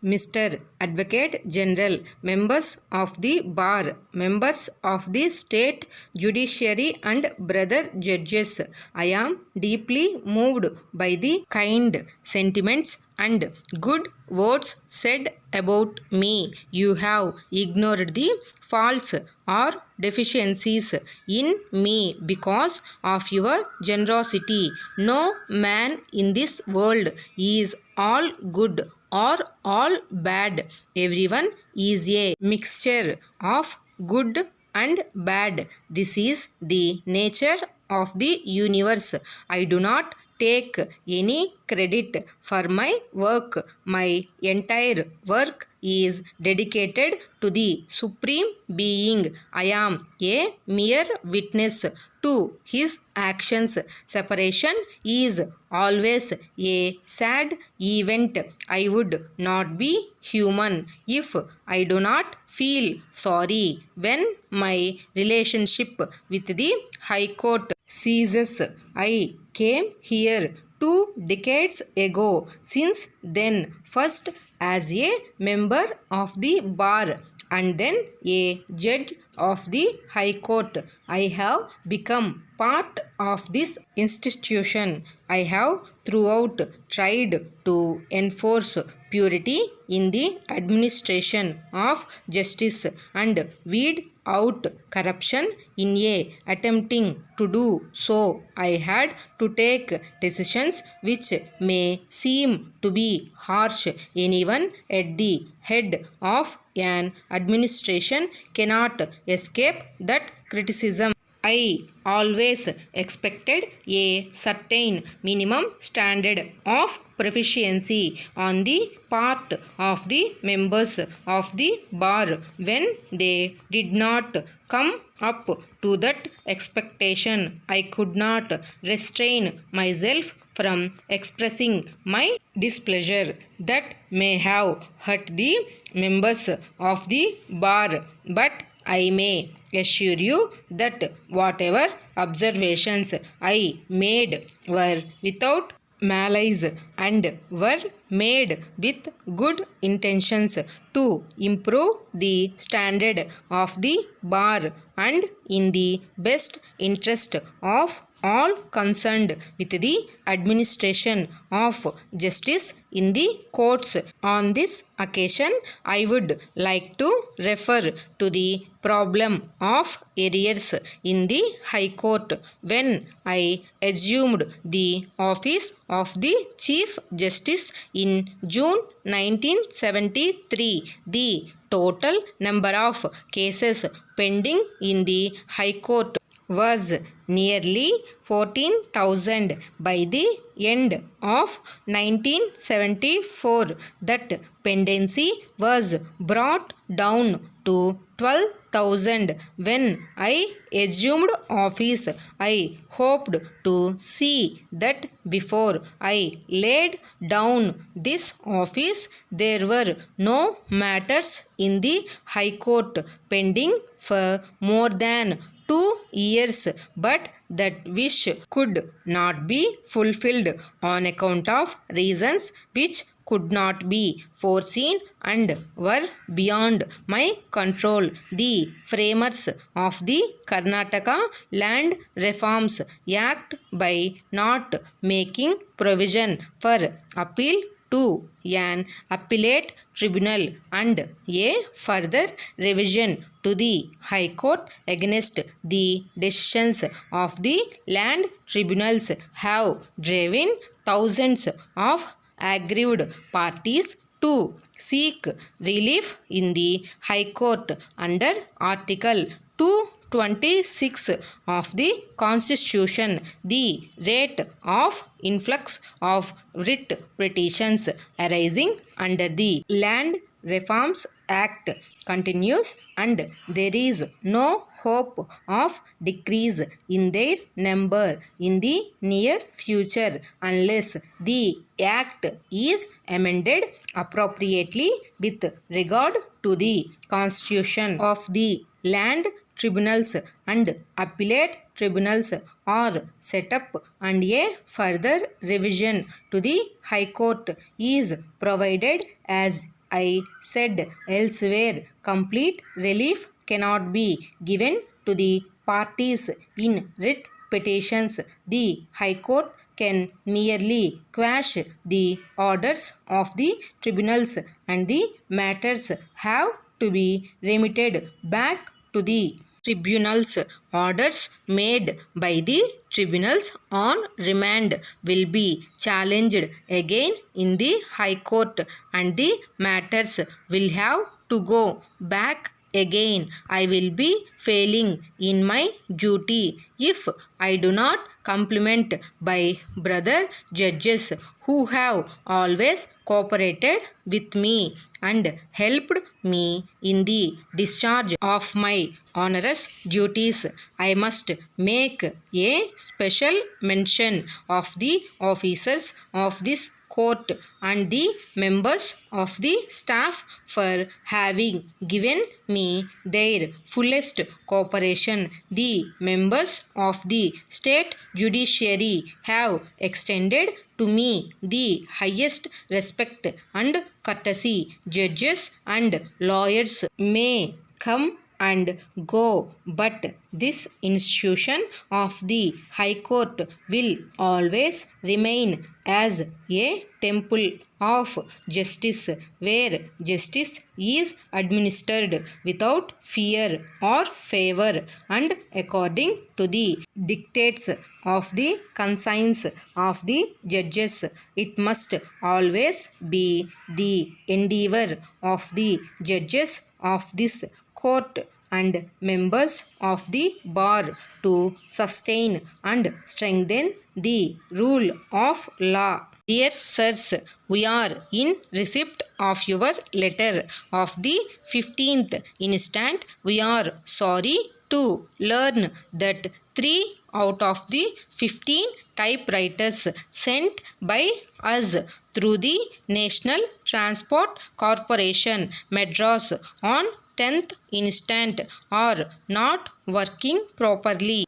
Mr. Advocate General, members of the bar, members of the state judiciary and brother judges, I am deeply moved by the kind sentiments and good words said about me. You have ignored the faults or deficiencies in me because of your generosity. No man in this world is all good or all bad. Everyone is a mixture of good and bad. This is the nature of the universe. I do not take any credit for my work. My entire work is dedicated to the Supreme Being. I am a mere witness to his actions. Separation is always a sad event. I would not be human if I do not feel sorry when my relationship with the High Court ceases. I came here 2 decades ago. Since then, first as a member of the bar and then a judge of the High Court, I have become part of this institution. I have throughout tried to enforce purity in the administration of justice and weed out corruption. In a attempting to do so, I had to take decisions which may seem to be harsh. Anyone at the head of an administration cannot escape that criticism. I always expected a certain minimum standard of proficiency on the part of the members of the bar. When they did not come up to that expectation, I could not restrain myself from expressing my displeasure. That may have hurt the members of the bar, but I may assure you that whatever observations I made were without malice and were made with good intentions to improve the standard of the bar and in the best interest of all concerned with the administration of justice in the courts. On this occasion, I would like to refer to the problem of arrears in the High Court. When I assumed the office of the Chief Justice in June 1973, the total number of cases pending in the High Court was nearly 14,000. By the end of 1974, that pendency was brought down to 12,000. When I assumed office, I hoped to see that before I laid down this office, there were no matters in the High Court pending for more than 2 years, but that wish could not be fulfilled on account of reasons which could not be foreseen and were beyond my control. The framers of the Karnataka Land Reforms Act, by not making provision for appeal to an appellate tribunal and a further revision to the High Court against the decisions of the land tribunals, have driven thousands of aggrieved parties to seek relief in the High Court under Article 226 of the Constitution. The rate of influx of writ petitions arising under the Land Reforms Act continues, and there is no hope of decrease in their number in the near future unless the Act is amended appropriately with regard to the constitution of the land tribunals and appellate tribunals are set up, and a further revision to the High Court is provided as I said elsewhere, complete relief cannot be given to the parties in writ petitions. The High Court can merely quash the orders of the tribunals, and the matters have to be remitted back to the tribunals. Orders made by the tribunals on remand will be challenged again in the High Court, and the matters will have to go back again. I will be failing in my duty if I do not compliment by brother judges who have always cooperated with me and helped me in the discharge of my onerous duties. I must make a special mention of the officers of this court and the members of the staff for having given me their fullest cooperation. The members of the state judiciary have extended to me the highest respect and courtesy. Judges and lawyers may come and go, but this institution of the High Court will always remain as a temple of justice, where justice is administered without fear or favor and according to the dictates of the conscience of the judges. It must always be the endeavor of the judges of this court and members of the bar to sustain and strengthen the rule of law. Dear sirs, we are in receipt of your letter of the 15th instant. We are sorry to learn that 3 out of the 15 typewriters sent by us through the National Transport Corporation, Madras, on 10th instant are not working properly.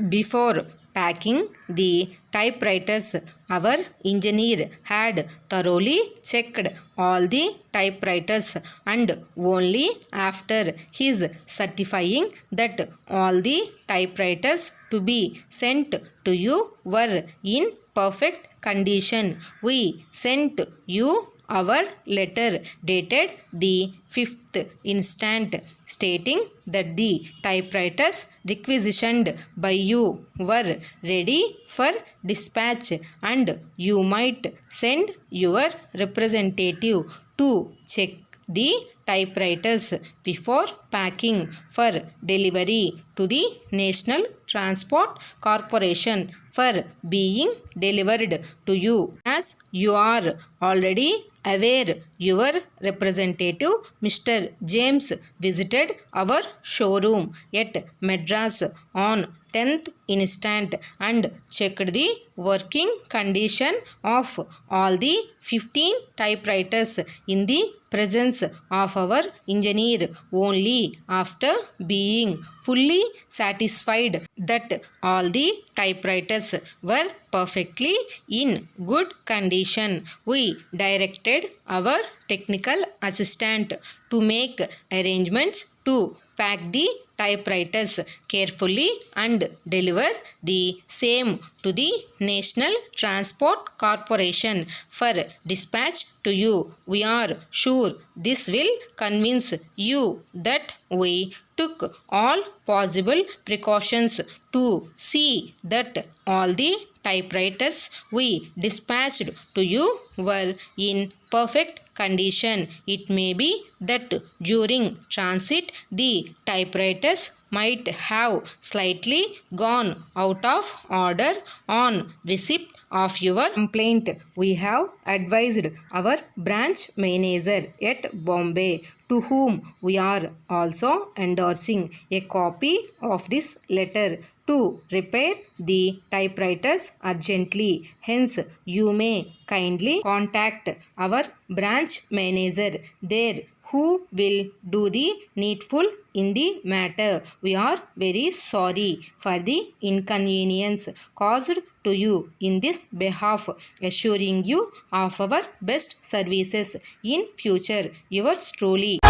Before packing the typewriters, our engineer had thoroughly checked all the typewriters, and only after his certifying that all the typewriters to be sent to you were in perfect condition, we sent you our letter dated the 5th instant, stating that the typewriters requisitioned by you were ready for dispatch, and you might send your representative to check the typewriters before packing for delivery to the National Transport Corporation for being delivered to you. As you are already aware, your representative Mr. James visited our showroom at Madras on 10th instant and checked the working condition of all the 15 typewriters in the presence of our engineer. Only after being fully satisfied that all the typewriters were perfectly in good condition, we directed our technical assistant to make arrangements to pack the typewriters carefully and deliver the same to the National Transport Corporation for dispatch to you. We are sure this will convince you that we took all possible precautions to see that all the typewriters we dispatched to you were in perfect condition. It may be that during transit the typewriters might have slightly gone out of order. On receipt of your complaint, we have advised our branch manager at Bombay, to whom we are also endorsing a copy of this letter, to repair the typewriters urgently. Hence, you may kindly contact our branch manager there who will do the needful in the matter. We are very sorry for the inconvenience caused to you in this behalf, assuring you of our best services in future. Yours truly.